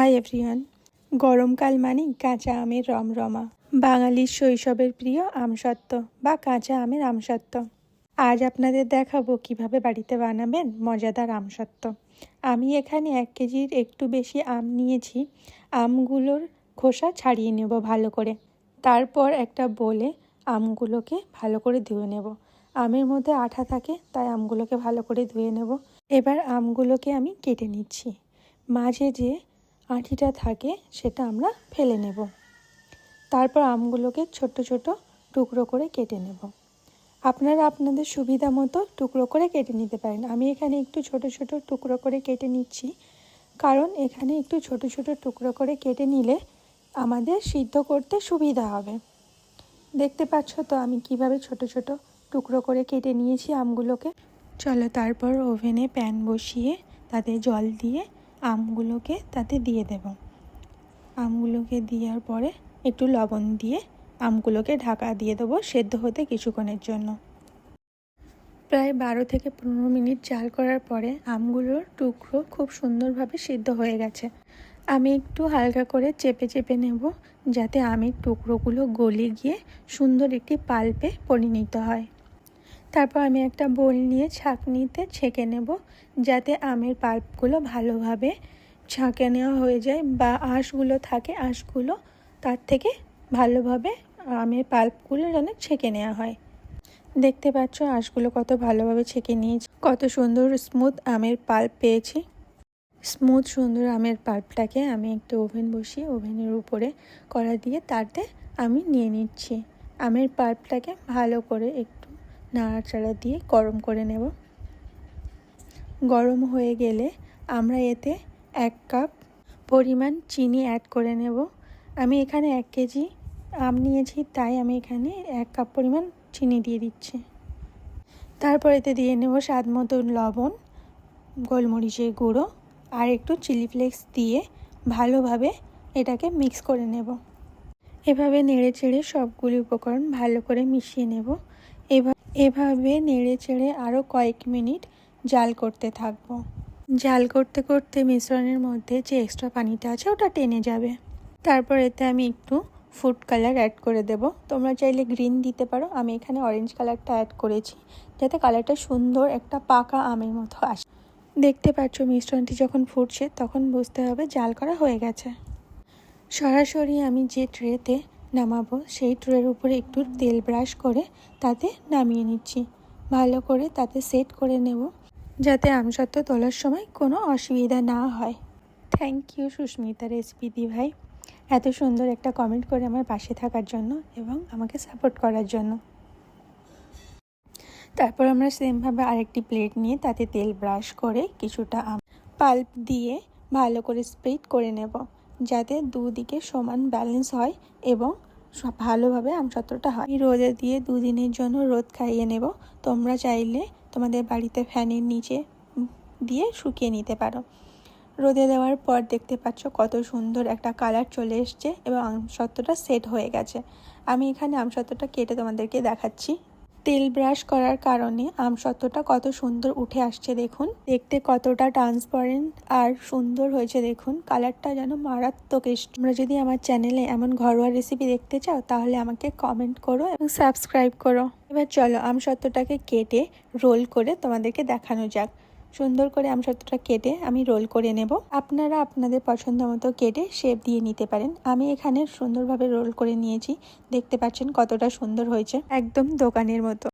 Hi everyone. গরমকাল মানেই কাঁচা আমের রমরমা, বাঙালির শৈশবের প্রিয় আমসত্ত্ব বা কাঁচা আমের আমসত্ত্ব। আজ আপনাদের দেখাবো কিভাবে বাড়িতে বানাবেন মজাদার আমসত্ত্ব। আমি এখানে 1 কেজির একটু বেশি আম নিয়েছি। আমগুলোর খোসা ছাড়িয়ে নেব ভালো করে। তারপর একটা বোলে আমগুলোকে ভালো করে ধুয়ে নেব। আমের মধ্যে আঠা থাকে, তাই আমগুলোকে ভালো করে ধুয়ে নেব। এবার আমগুলোকে আমি কেটে নিচ্ছি। মাঝে যে আঁটিটা থাকে সেটা আমরা ফেলে নেব। তারপর আমগুলোকে ছোট ছোট টুকরো করে কেটে নেব। আপনারা আপনাদের সুবিধা মতো টুকরো করে কেটে নিতে পারেন। আমি এখানে একটু ছোট ছোট টুকরো করে কেটে নিচ্ছি, কারণ এখানে একটু ছোট ছোট টুকরো করে কেটে নিলে আমাদের সিদ্ধ করতে সুবিধা হবে। দেখতে পাচ্ছ তো আমি কিভাবে ছোট ছোট টুকরো করে কেটে নিয়েছি আমগুলোকে। চলো তারপর ওভেনে প্যান বসিয়ে তাতে জল দিয়ে আমগুলোকে তাতে দিয়ে দেব। আমগুলোকে দেওয়ার পরে একটু লবণ দিয়ে আমগুলোকে ঢাকা দিয়ে দেবো সেদ্ধ হতে কিছুক্ষণের জন্য। প্রায় 12 থেকে 15 মিনিট জাল করার পরে আমগুলোর টুকরো খুব সুন্দরভাবে সিদ্ধ হয়ে গেছে। আমি একটু হালকা করে চেপে চেপে নেব, যাতে আমের টুকরোগুলো গলে গিয়ে সুন্দর একটি পাল্পে পরিণত হয়। তারপর আমি একটা বোল নিয়ে ছাঁকনিতে ছেঁকে নেব, যাতে আমের পাল্পগুলো ভালোভাবে ছাঁকে নেওয়া হয়ে যায়, বা আঁশগুলো থাকে আঁশগুলো তার থেকে ভালোভাবে আমের পাল্পগুলো যেন ছেঁকে নেওয়া হয়। দেখতে পাচ্ছ আঁশগুলো কত ভালোভাবে ছেঁকে নিয়েছি, কত সুন্দর স্মুথ আমের পাল্প পেয়েছি। স্মুথ সুন্দর আমের পাল্পটাকে আমি একটু ওভেন বসিয়ে ওভেনের উপরে কড়া দিয়ে তাতে আমি নিয়ে নিচ্ছি। আমের পাল্পটাকে ভালো করে একটু নাড়াচাড়া দিয়ে গরম করে নেব। গরম হয়ে গেলে আমরা এতে 1 কাপ পরিমাণ চিনি অ্যাড করে নেব। আমি এখানে 1 কেজি আম নিয়েছি, তাই আমি এখানে 1 কাপ পরিমাণ চিনি দিয়ে দিচ্ছি। তারপর এতে দিয়ে নেব স্বাদ মতো লবণ, গোলমরিচের গুঁড়ো আর একটু চিলি ফ্লেক্স দিয়ে ভালোভাবে এটাকে মিক্স করে নেব। এভাবে নেড়ে চেড়ে সবগুলি উপকরণ ভালো করে মিশিয়ে নেব। এভাবে নেড়ে চেড়ে আরও কয়েক মিনিট জাল করতে থাকবো। জাল করতে করতে মিশ্রণের মধ্যে যে এক্সট্রা পানিটা আছে ওটা টেনে যাবে। তারপর এতে আমি একটু ফুড কালার অ্যাড করে দেব। তোমরা চাইলে গ্রিন দিতে পারো, আমি এখানে অরেঞ্জ কালারটা অ্যাড করেছি, যাতে কালারটা সুন্দর একটা পাকা আমের মতো আসে। দেখতে পাচ্ছ মিশ্রণটি যখন ফুটছে তখন বুঝতে হবে জাল করা হয়ে গেছে। সরাসরি আমি যে ট্রেতে নামাবো সেই ট্রের উপরে একটু তেল ব্রাশ করে তাতে নামিয়ে নিচ্ছি। ভালো করে তাতে সেট করে নেব, যাতে আমসত্ত্ব তোলার সময় কোনো অসুবিধা না হয়। থ্যাংক ইউ সুস্মিতা রেসিপি দি ভাই, এত সুন্দর একটা কমেন্ট করে আমার পাশে থাকার জন্য এবং আমাকে সাপোর্ট করার জন্য। তারপর আমরা সেমভাবে আরেকটি প্লেট নিয়ে তাতে তেল ব্রাশ করে কিছুটা পাল্প দিয়ে ভালো করে স্প্রেড করে নেব, যাতে দুদিকে সমান ব্যালেন্স হয় এবং ভালোভাবে আমসত্ত্বটা হয়। রোদে দিয়ে 2 দিনের জন্য রোদ খাইয়ে নেব। তোমরা চাইলে তোমাদের বাড়িতে ফ্যানের নিচে দিয়ে শুকিয়ে নিতে পারো। রোদে দেওয়ার পর দেখতে পাচ্ছ কত সুন্দর একটা কালার চলে এসছে এবং আমসত্ত্বটা সেট হয়ে গেছে। আমি এখানে আমসত্ত্বটা কেটে তোমাদেরকে দেখাচ্ছি। তেল ব্রাশ করার কারণে আমসত্ত্বটা কত সুন্দর উঠে আসছে, দেখুন দেখতে কতটা ট্রান্সপারেন্ট আর সুন্দর হয়েছে। দেখুন কালারটা যেন মারাত্মক এসছে। তোমরা যদি আমার চ্যানেলে এমন ঘরোয়া রেসিপি দেখতে চাও তাহলে আমাকে কমেন্ট করো এবং সাবস্ক্রাইব করো। এবার চলো আমসত্ত্বটাকে কেটে রোল করে তোমাদেরকে দেখানো যাক। সুন্দর করে আমসত্ত্বটা কেটে আমি রোল করে নেব। আপনারা আপনাদের পছন্দ মতো কেটে শেপ দিয়ে নিতে পারেন। আমি এখানে সুন্দরভাবে রোল করে নিয়েছি। দেখতে পাচ্ছেন কতটা সুন্দর হয়েছে, একদম দোকানের মতো।